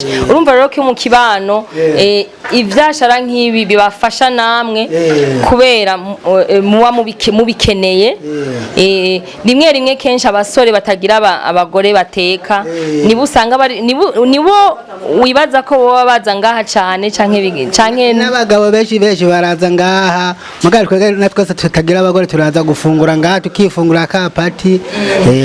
urumva rero ko mu kibano ivyashara nk'ibi bibafasha namwe kubera muba mubikeneye rimwe rimwe kenshi abasore batagira abagore bateka nibo usanga nibo wibaza ko boba baza ngaha cane canke n'abagabo benshi baraza ngaha mugari twege natwe tutagira abagore turaza gufungura ngaha tukifungura ka party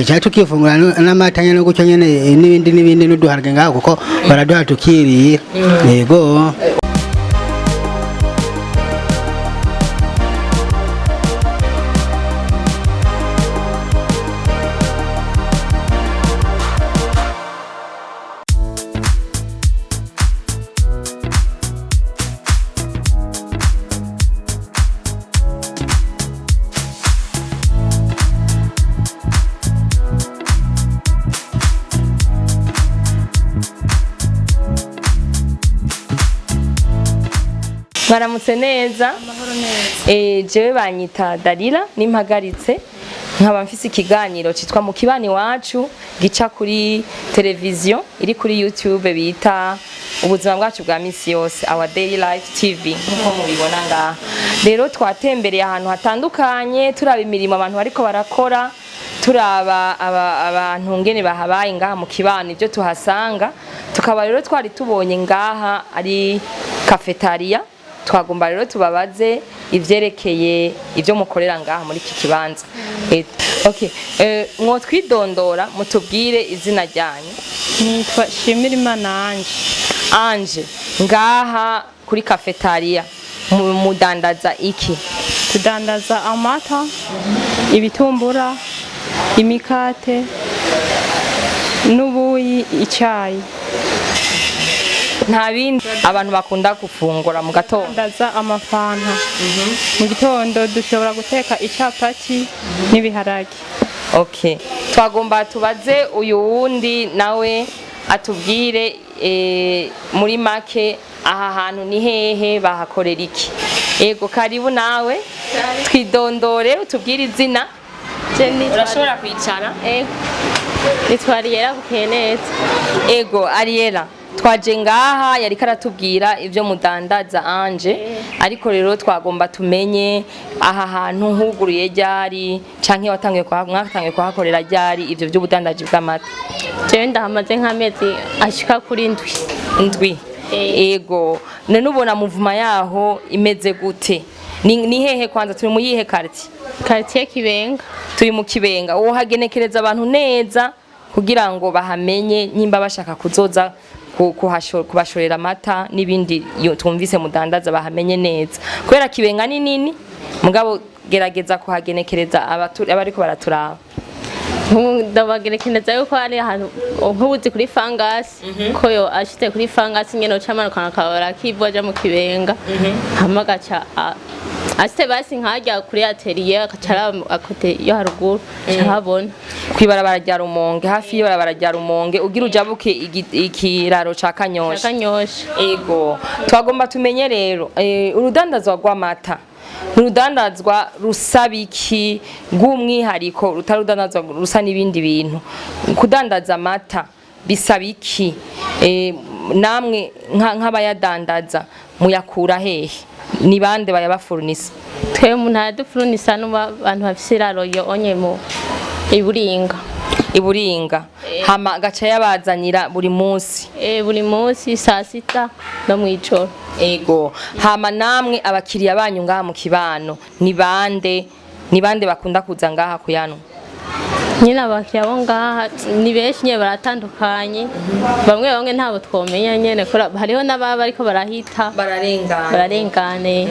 cyangwa tukifungura n'amatanya no gucyo nyene n'ibindi n'uduharge ngaha kuko baraduha tukirira yego. Baramutse neza jewe banyita Dalila nimpagaritse nkaba mfise ikiganiro citwa mu kibani wacu gica kuri televiziyo iri kuri YouTube bita ubuzima bwacu bwa misi yose our daily life TV nkuko mubibona ngaha. Rero twatembereye ahantu hatandukanye turaba imirimo abantu bariko barakora turaba abantu ngene bahabaye ngaha mu kibani ibyo tuhasanga tukaba rero twari tubonye ngaha ari cafetaria twagomba rero tubabaze ivyerekeye ivyo mukorera ngaha muri iki kibanza. Okay, mwo twidondora mutubwire izina ryanyu. Nitwa Imirimo Anje ngaha kuri cafetaria mudandaza iki? Tudandaza amata, ibitumbura, imikate, n'ubuyi, icyayi. Nta bindi abantu bakunda gufungura mu gatondo. Ndaza amafanta. Mu gitondo dushobora guteka icapati n'ibiharage. Okay, twagomba tubaze uyu wundi nawe atubwire muri make aha hantu ni hehe bahakorera iki? Ego karibu nawe twidondore utubwire izina. Urashobora kwicara? Ego. Nitwa Ariela Bukeneza. Ego Ariela. Twaje ngaha yari karatubwira ivyo mudandaza Anje ariko rero twagomba tumenye aha hantu huguruye ryari canke watangiye kuhakorera ryari ivyo by'ubudandaji bw'amata. Jewe ndahamaze nk'amezi ashika kuri ndwi. Ego none ubona muvuma yaho imeze gute? Ni hehe kwanza turi mu yihe quartier Kibenga? Turi mu Kibenga. Uwo hagenekereza abantu neza kugira ngo bahamenye nyimba bashaka kuzoza kubashorera amata n'ibindi twumvise mudandaza bahamenye neza kubera Kibenga ni nini mugabo gerageza kuhagenekereza abariko baraturaba. Ndabagerekeneza yuko ari ahantu nk'ubuzi kuri fangasi ko yo ashite kuri fangasi nyene ucamanukana kabara kivoja mu Kibenga hamagaca asite basi nkajya kuri atelier akacara akote yo haruguru cyabona kwibarabara rya Rumonge hafi yo barabara rya Rumonge ugira ujabuke ikiraro ca Kanyosha. Ego twagomba tumenye rero urudandazwa rw'amata urudandazwa rusabiki rw'umwihariko rutarudandazwa rusa n'ibindi bintu kudandaza amata bisabiki namwe nk'abayadandaza muyakura hehe ni bande bayabafurnisa? Twe umuntu adufurnisa n'abantu bafise iraro yo onyemo iburinga hama gaca yabazanira buri munsi saa sita no mwijoro. Ego hama namwe abakiriya banyu ngaha mu kibano ni bande bakunda kuza ngaha kuyano? Nyine abakiriya bo ngaha ni benshi nye baratandukanye bamwe ntabo twomenya nyene kora hariho n'ababa ariko barahita bararengane.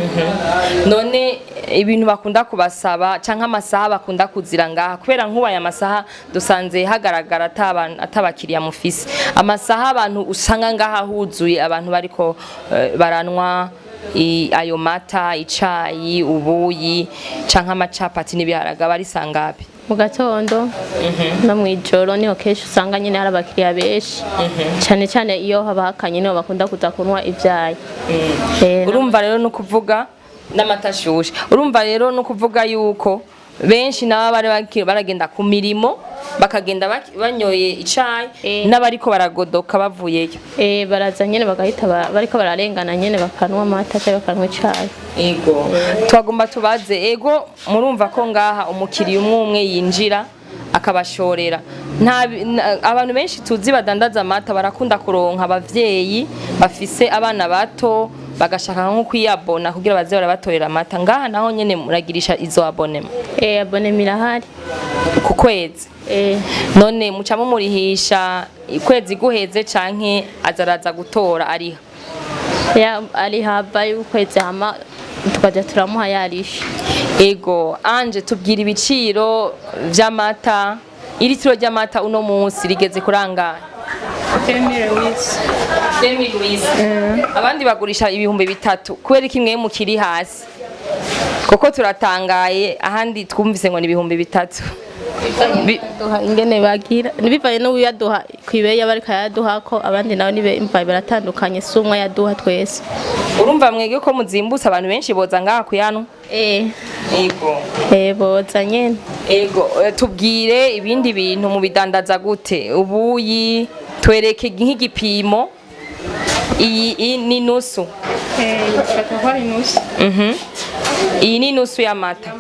None ibintu bakunda kubasaba canka amasaha bakunda kuzira ngaha kubera nk'ubaya amasaha dusanze hagaragara atabakiriya mufise amasaha abantu usanga ngaha huzuye abantu bariko baranwa ayo mata icayi ubuyi canka amacapati n'ibiharaga bari sangabe mu gatondo no mwijoro niho kesho usanga nyine hari abakiriya benshi cyane iyo habakanye niho bakunda kuza kunwa ivyayi. Urumva rero no kuvuga n'amatashushe urumva rero no kuvuga yuko benshi nabo baragenda ku mirimo bakagenda banyoye icayi n'abariko baragodoka bavuyeyo baraza nyene bagahita bariko bararengana nyene bakanwa amata cyangwa bakanwa icayi. Ego twagomba tubaze ego murumva ko ngaha umukiriya umwe yinjira akabashorera abantu benshi tuzi badandaza amata barakunda kuronka abavyeyi bafise abana bato bagashaka nko kwiyabona kugira baze barabatorera amata ngaha naho nyene muragirisha izo abonema abonema irahari ku kwezi none muca mumurihisha kwezi guheze canke azaraza gutora ariha ariha bayi ukwezi hama tukaja turamuha yarisha. Ego anje tubwira ibiciro vy'amata iritiro ry'amata uno munsi rigeze kurangana 2000 abandi bagurisha ibihumbi 3 kubera kimwe mukiri hasi koko turatangaye ahandi twumvise ngo ni ibihumbi 3 ingene bagira nibivaye no yaduha kwibeya barika yaduha ko abandi nawe nibe imvaye baratandukanye sumwa yaduha twese. Urumva mwege ko muzimbutse abantu benshi boza ngaha kuyano ego boza nyene ego tubwire ibindi bintu mu bidandaza gute ubuyi twereke nk'igipimo iyi ni nusu iyi ni nusu y'amata.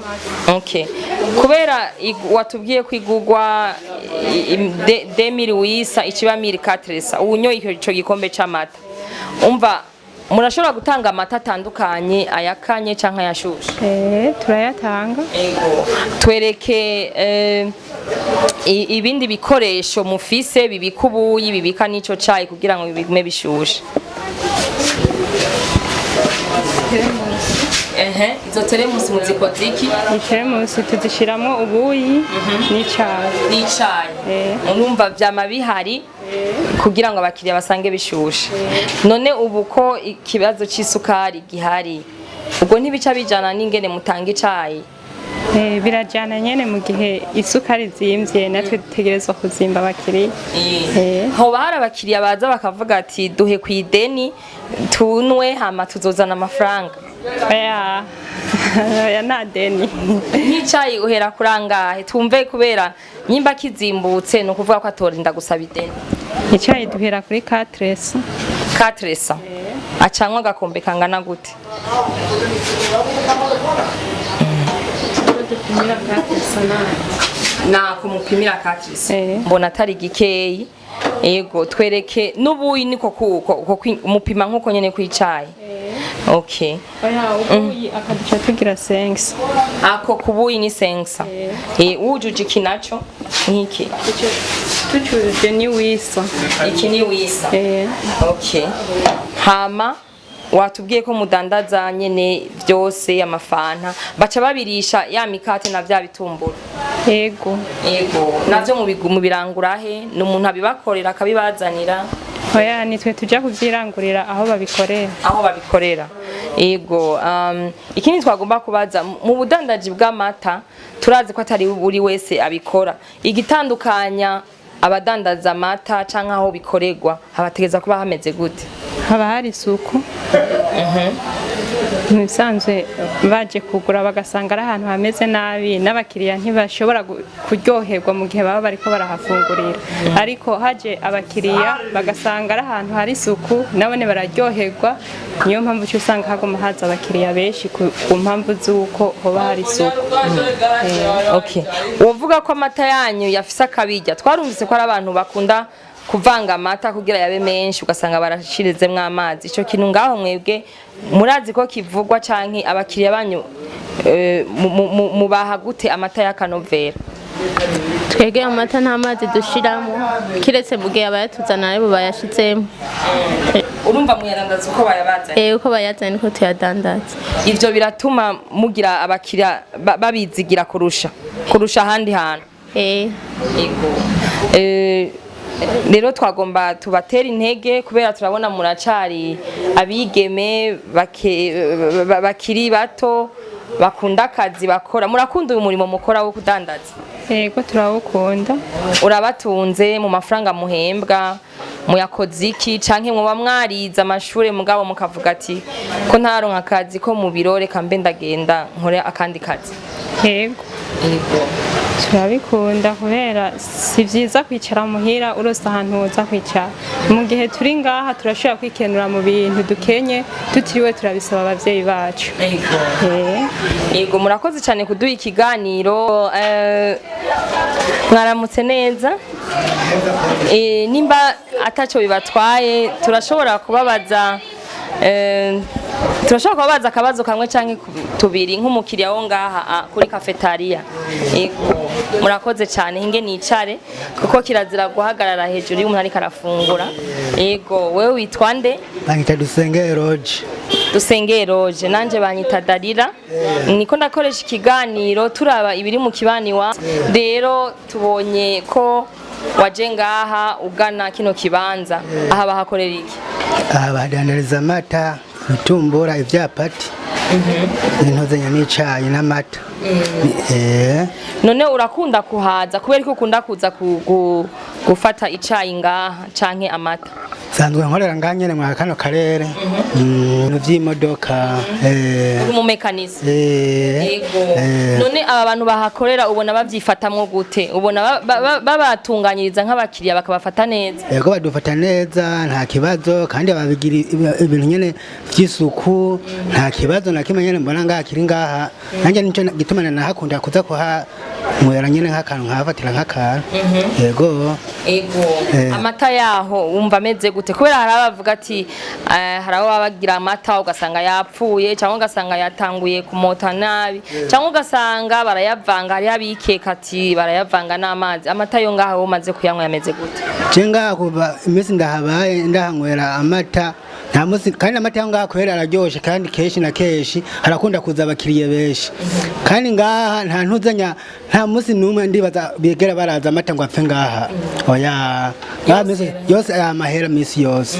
Okay kubera watubwiye kwigugwa 2000 ikiba 1400 ubunyoye ico gikombe c'amata umva murashobora gutanga amata atandukanye ayakanye canke ayashushe turayatanga. Ego twereke ibindi bikoresho mufise bibika ubuyi bibika n'ico cayi kugira ngo bigume bishushe. Izo teremusi muzikoze iki? Teremusi tuzishiramo ubuyi n'icayi urumva vyama bihari kugira ngo abakiriya basange bishushe. None ubu ko ikibazo c'isukari gihari ubwo ntibica bijana n'ingene mutanga icayi? Birajana nyene mu gihe isukari zimvye natwe dutegerezwa kuzimba abakiriya. Hoba hari abakiriya baza bakavuga ati duhe kw'ideni tunwe hama tuzozana amafaranga? Ya nta deni. N'icayi uhera kurangahe tumve kubera nyimba kizimbutse no kuvuga ko atorinda gusaba ideni. Icayi duhera kuri 400 acanwa agakombe kangana gute? Na kumupimira 400 mbona atari gikeyi. Ego twereke n'ubuyi niko kuko umupima nkuko nyene kwicaye. Okay ubuyi akaduca tugira 5 ako kubuyi ni 5 ujuje kinacho nkiki tucuje ni wisa iki ni wisa okay hama watubwiye ko mudandaza nyene byose amafanta baca babirisha ya mikate na vya bitumbura. Ego navyo mu birangurahe n'umuntu abibakorera akabibazanira? Oya nitwe tujya kuvyirangurira aho babikorera. Ego ikindi twagomba kubaza mu budandaji bw'amata turazi ko atari buri wese abikora igitandukanya abadandaza amata canke aho bikoregwa habategeza kuba hameze gute? Haba hari isuku nisanzwe baje kugura bagasanga ari ahantu hameze nabi n'abakiriya ntibashobora kuryoherwa mu gihe baba bariko barahafungurira ariko haje abakiriya bagasanga ari ahantu hari isuku nabone bararyoherwa niyo mpamvu cyo usanga hagoma haza abakiriya benshi ku mpamvu z'uko hoba hari isuku. Okay uvuga ko amata yanyu yafise akabijya twarumvise ko ari abantu bakunda kuvanga amata kugira yabe menshi ugasanga barashirizemwe amazi ico kintu ngaho mwebwe murazi ko kivugwa canke abakiriya banyu mubaha gute amata y'akanovera? Twege amata nta mazi dushiramo kiretse mugihe abayatuzana aribo bayashizemo. Urumva muyadandaza uko bayabazanye? Uko bayazanye niko tuyadandaza. Ivyo biratuma mugira abakiriya babizigira kurusha ahandi hantu? Rero twagomba tubatera intege kubera turabona muracari abigeme bakiri bato bakunda akazi bakora. Murakunda uyu murimo mukora wo kudandaza? Yego turawukunda. Urabatunze mu mafaranga muhembwa muyakoze iki canke muba mwariza amashure mugabo mukavuga ati ko ntaronka akazi ko mu birore kambe ndagenda nkore akandi kazi? Yego turabikunda kubera si vyiza kwicara muhira urose ahantu uza kwicara mu gihe turi ngaha turashobora kwikenura mu bintu dukenye tutiriwe turabisaba abavyeyi bacu. Yego murakoze cyane kuduha ikiganiro. Mwaramutse neza. Nimba ataco bibatwaye turashobora kubabaza akabazo kamwe canke tubiri nk'umukiriya wo ngaha kuri cafetaria. Murakoze cyane hinge nicare kuko kirazira guhagarara hejuru y'umuntu ariko arafungura. Yego wewe witwa nde? Banyita Dusengeye Roge. Dusengeye Roge, nanje banyita Dalila. Niko ndakoresha ikiganiro turaba ibiri mu kibani wa. Rero tubonye ko waje ngaha ugana kino kibanza. Aha bahakorera iki? Aha badandariza amata, ibitumbura, ivyapati. Intozenya n'icayi n'amata. None urakunda kuhaza kubera ko ukunda kuza gufata icayi ngaha canke amata? Sanzwe nkorera nganyene mwa kano karere. Vy'imodoka. Uri mu mekanisi. Yego. None aba bantu bahakorera ubona bavyifatamwo gute? Ubona babatunganyiriza nk'abakiriya bakabafata neza? Yego badufata neza nta kibazo kandi babigira ibintu nyene vy'isuku nta kibazo na kimwe nyene mbona ngaha kiri ngaha. Nanje nico gitumana nahakunda kuza kuha mwera nyene nk'akantu nkafatira nk'akantu. Yego. Amata yaho wumva ameze gute? Kubera harabavuga ati haraho bagira amata ugasanga yapfuye cyangwa ugasanga yatanguye kumota nabi cyangwa ugasanga barayavanga hari abikeka ati barayavanga n'amazi. Amata yo ngaha wo maze kuyanywa yameze gute? Cenga kuba imisi ndahabaye ndahanywera amata nta musi kandi amata yo ngaha kubera araryoshe kandi keshi na keshi harakunda kuza abakiriye benshi kandi ngaha nta ntuzanya nta musi numwe ndibaza bigera baraza amata ngo apfe ngaha. Oya yose amahera misi yose.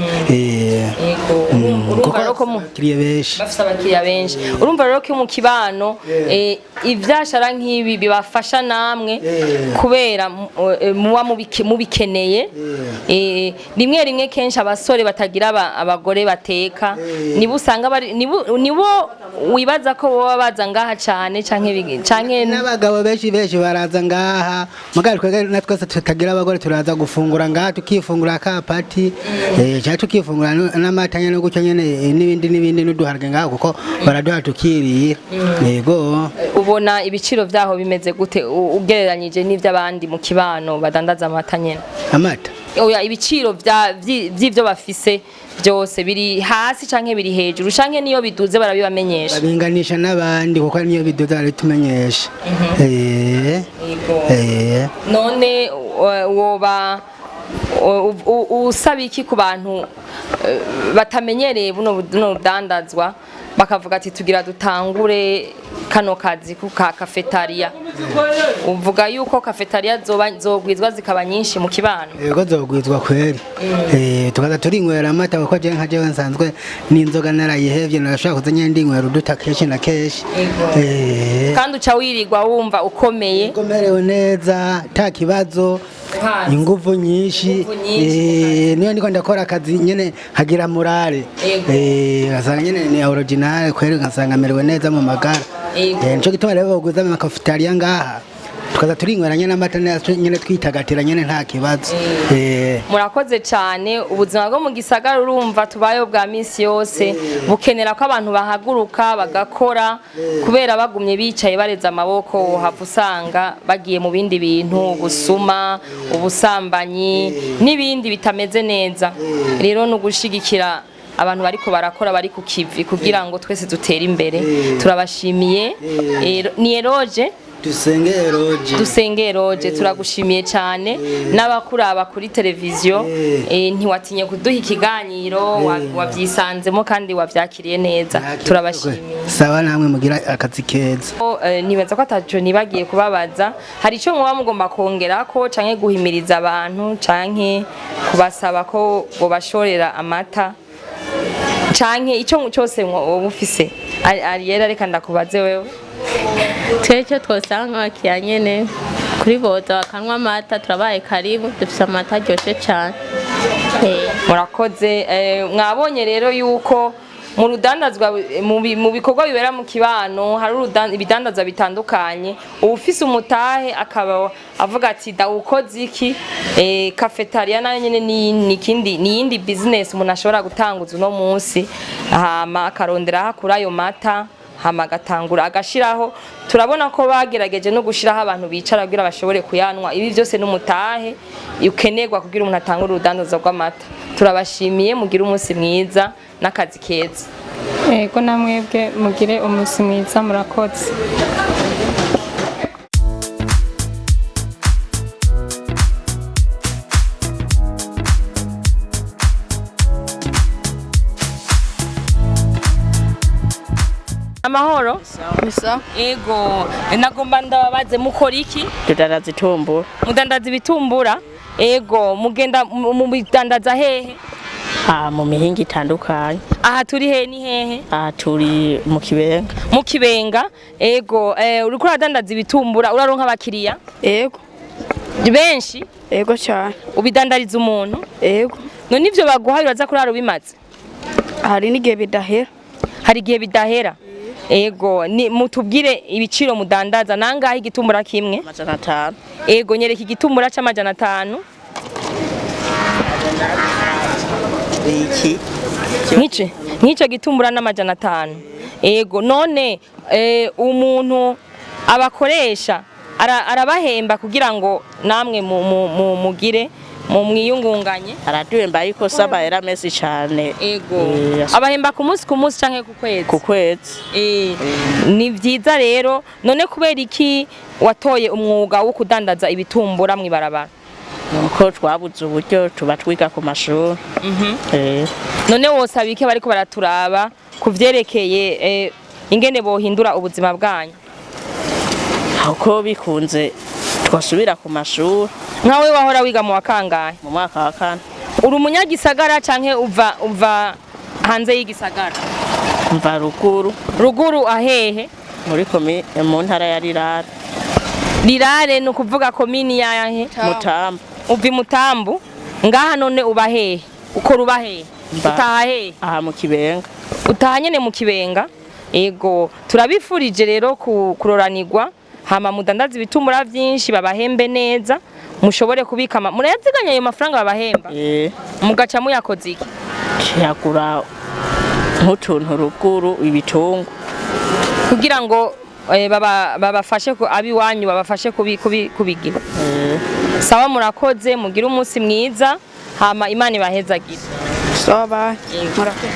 Urumva rero ko abakiriya benshi bafite abakiriya benshi. Urumva rero ko mu kibano ivyashara nk'ibi bibafasha namwe kubera muba mubikeneye. Rimwe rimwe kenshi abasore batagira abagore bateka nibo usanga nibo wibaza ko boba baza ngaha cane canke n'abagabo benshi baraza ngaha mugari twege natwe tutagira abagore turaza gufungura ngaha tukifungura kapati cyangwa tukifungura n'amatanya no gucyo nyene n'ibindi n'uduharge ngaha kuko baraduha tukiriye. Yego ubona ibiciro vyaho bimeze gute ugereranyije n'ivy'abandi mu kibano badandaza amata nyene? Amata oya ibiciro vy'ivyo bafise byose biri hasi canke biri hejuru canke niyo biduze barabibamenyesha? Babinganisha n'abandi kuko niyo biduze baritumenyesha. None woba usaba iki ku bantu batamenyereye buno budandazwa bakavuga ati tugira dutangure kano kazi ka cafetaria? Uvuga yuko cafetaria zogwizwa zikaba nyinshi mu kibano? Yego zogwizwa kweri. Tukaza turinywera amata kuko je nka jewe nsanzwe n'inzoga narayihevye narashaka kuzanya ndinywera uduta keshi na keshi. Kandi uca wirirwa wumva ukomerewe neza ta kibazo inguvu nyinshi. Niyo ndiko ndakora akazi nyene hagira morale. Gasanga nyene ni original kweri gasanga merewe neza mu magara. Nico gituma rero baguza mu cafetaria ngaha tukaza turinywera nyene amata nyene twitagatira nyene nta kibazo. Murakoze cyane. Ubuzima bwo mu gisagara urumva tubayo bwa misi yose bukenera ko abantu bahaguruka bagakora kubera bagumye bicaye bareza amaboko hava usanga bagiye mu bindi bintu ubusuma ubusambanyi n'ibindi bitameze neza. Rero no gushigikira abantu bariko barakora bari ku kivi kugira ngo twese dutere imbere. Turabashimiye. Ni Roge Dusengeye Roge turagushimiye cyane n'abakuraba kuri televiziyo. Ntiwatinye kuduha ikiganiro wavyisanzemo kandi wavyakiriye neza. Turabashimiye. Sawa namwe mugira akazi keza. Nibaza ko ataco nibagiye kubabaza hari ico muba mugomba kongera ko canke guhimiriza abantu canke kubasaba ko bobashorera amata canke ico cyose wowe ufise? Ariera reka ndakubaze wewe. Twecyo twosanga bakiriya nyene kuri boza bakanwa amata turabaye karibu dufise amata aryoshe cyane. Murakoze. Mwabonye rero yuko mu rudandazwa mu bikorwa bibera mu kibano hari ibidandazwa bitandukanye ufise umutahe akaba avuga ati dawukoze iki cafetaria nayo nyene ni yindi business umuntu ashobora gutanguza uno munsi hama akarondera hakura ayo mata hama agatangura agashiraho turabona ko bagerageje no gushiraho abantu bicara kugira bashobore kuyanwa ibi byose n'umutahe ukenerwa kugira umuntu atangura urudandazo rw'amata turabashimiye mugira umunsi mwiza n'akazi keza yego namwebwe mugire umunsi mwiza murakoze amahoro Misa ego nagomba ndababaze mukora iki tudandaza itumbura mudandaza ibitumbura ego mugenda mu bidandaza hehe mu mihinga itandukanye aha turi hehe ni hehe aha turi mu kibenga ego uriko uradandaza ibitumbura uraronka abakiriya yego benshi yego cyane ubidandariza umuntu yego none ivyo baguhaye uraza kurara ubimaze hari n'igihe bidahera hari igihe bidahera ego ni mutubwire ibiciro mudandaza nangahe igitumbura kimwe 500 ego nyereka igitumbura c'500 iki nk'ico gitumbura n'500 ego none umuntu abakoresha arabahemba kugira ngo namwe mugire mu mwiyungunganye araduhemba ariko saba era mesi cyane ego abahemba ku munsi canke ku kwezi ni vyiza rero none kubera iki watoye umwuga wo kudandaza ibitumbura mw'ibarabara nuko twabuze uburyo tuba twiga ku mashuri none wosaba iki bariko baraturaba kuvyerekeye ingene bohindura ubuzima bwanyu uko bikunze twasubira ku mashuri nkawe wahora wiga mu wakangahe mu mwaka wa 4 uri umunyagisagara canke uva hanze y'igisagara mva ruguru ahehe muri mu ntara ya Rirare ni ukuvuga komini yahe Mutambu uvi Mutambu ngaha none uba hehe ukora uba hehe utaha hehe aha mu Kibenga utaha nyene mu Kibenga ego turabifurije rero kuroranirwa hama mudandaza ibitumbura vyinshi babahembe neza mushobore kubika murayaziganya ayo mafaranga babahemba mugaca muyakoze iki yagura nk'utuntu ruguru ibitungo kugira ngo babafashe ko abiwanyu babafashe kubigira sawa murakoze mugira umunsi mwiza hama Imana ibahezagire sawa murakoze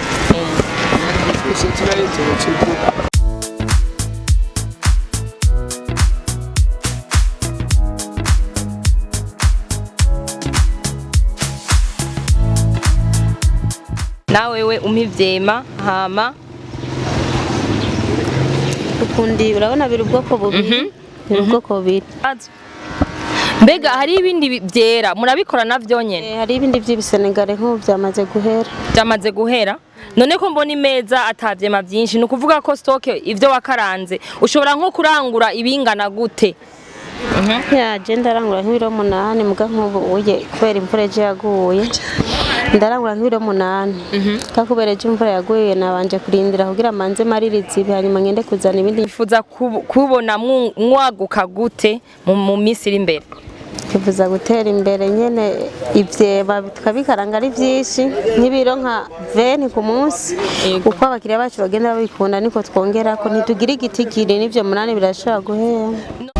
nawewe umpivyema hama ukundi urabona biri ubwoko bubiri ubwoko bubiri mbega hari ibindi byera murabikora navyo nyene hari ibindi by'ibisenegare nk'ubu byamaze guhera none ko mbona imeza atavyema byinshi nukuvuga ko stock ivyo wakaranze ushobora nko kurangura ibingana gute je ndarangura nk'ibiro 8 muga nk'ubu uye kubera imvura ejo yaguye ndarangura nk'ibiro 8 kakubereje imvura yaguye nabanje kurindira kugira manze maririzi hanyuma ngende kuzana ibindi nifuza kubona mwaguka gute mu minsi iri imbere kivuza gutera imbere nyene ivyeba tukabikaranga ari vyinshi nk'ibiro nka 20 ku munsi uko abakiriya bacu bagenda babikunda niko twongera ko ntitugira igitigiri n'ivyo 8 birashobora guhera